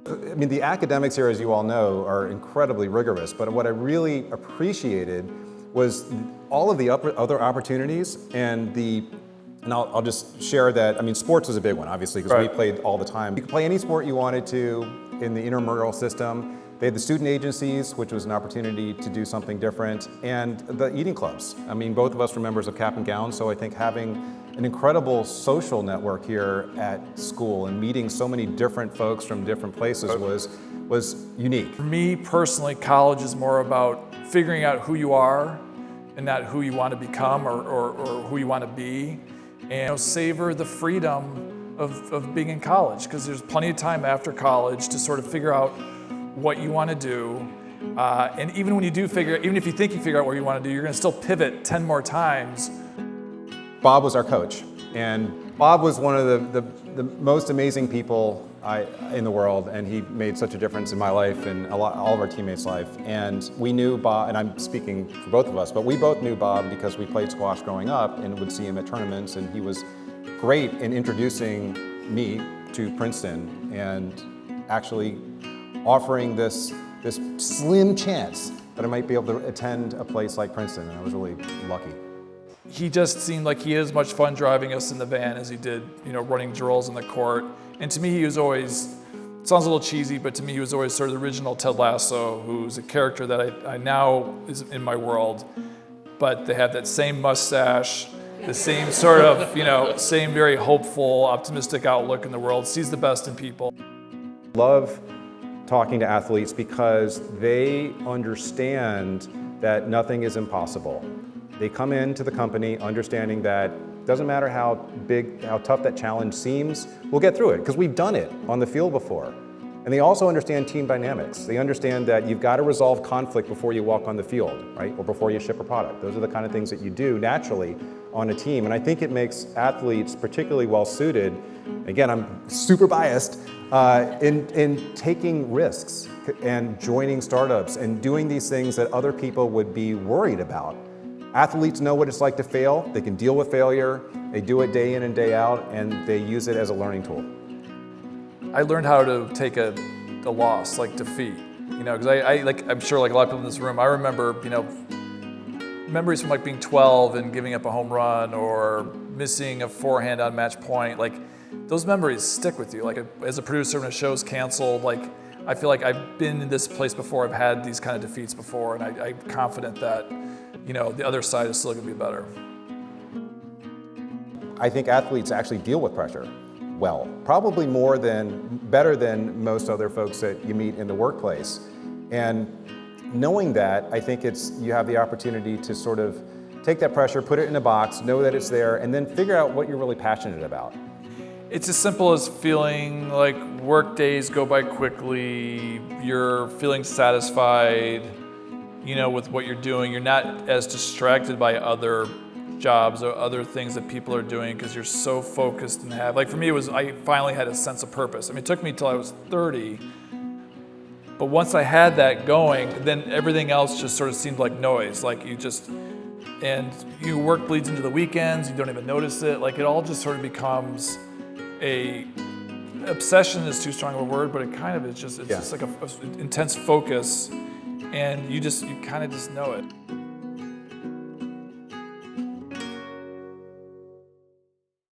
I mean, the academics here, as you all know, are incredibly rigorous, but what I really appreciated was all of the other opportunities and I'll just share that, I mean, sports was a big one, obviously, because we played all the time. You could play any sport you wanted to in the intramural system. They had the student agencies, which was an opportunity to do something different, and the eating clubs. I mean, both of us were members of Cap and Gown, so I think having an incredible social network here at school and meeting so many different folks from different places was unique. For me personally, college is more about figuring out who you are and not who you want to become or who you want to be, and savor the freedom of being in college, because there's plenty of time after college to sort of figure out what you want to do. And even when you do even if you think you figure out what you want to do, you're going to still pivot 10 more times. Bob was our coach, and Bob was one of the most amazing people in the world, and he made such a difference in my life and all of our teammates' life. And we knew Bob, and I'm speaking for both of us, but we both knew Bob because we played squash growing up and would see him at tournaments, and he was great in introducing me to Princeton and actually offering this slim chance that I might be able to attend a place like Princeton, and I was really lucky. He just seemed like he had as much fun driving us in the van as he did, running drills in the court. And to me, he was always, it sounds a little cheesy, but to me, he was always sort of the original Ted Lasso, who's a character that I now is in my world. But they have that same mustache, the same sort of, same very hopeful, optimistic outlook in the world, sees the best in people. Love talking to athletes because they understand that nothing is impossible. They come into the company understanding that doesn't matter how tough that challenge seems, we'll get through it because we've done it on the field before. And they also understand team dynamics. They understand that you've got to resolve conflict before you walk on the field, right? Or before you ship a product. Those are the kind of things that you do naturally on a team. And I think it makes athletes particularly well suited, again, I'm super biased, in taking risks and joining startups and doing these things that other people would be worried about. Athletes know what it's like to fail. They can deal with failure. They do it day in and day out, and they use it as a learning tool. I learned how to take a loss, like defeat, because I'm sure like a lot of people in this room, I remember, memories from like being 12 and giving up a home run or missing a forehand on match point. Like those memories stick with you. Like as a producer, when a show's canceled, like I feel like I've been in this place before. I've had these kind of defeats before, and I'm confident that the other side is still going to be better. I think athletes actually deal with pressure well, probably better than most other folks that you meet in the workplace. And knowing that, I think you have the opportunity to sort of take that pressure, put it in a box, know that it's there, and then figure out what you're really passionate about. It's as simple as feeling like work days go by quickly, you're feeling satisfied, with what you're doing. You're not as distracted by other jobs or other things that people are doing because you're so focused and like for me, I finally had a sense of purpose. I mean, it took me till I was 30, but once I had that going, then everything else just sort of seemed like noise. Like and your work bleeds into the weekends, you don't even notice it. Like it all just sort of becomes obsession is too strong of a word, but it kind of is just, it's just like an intense focus, and you kind of just know it.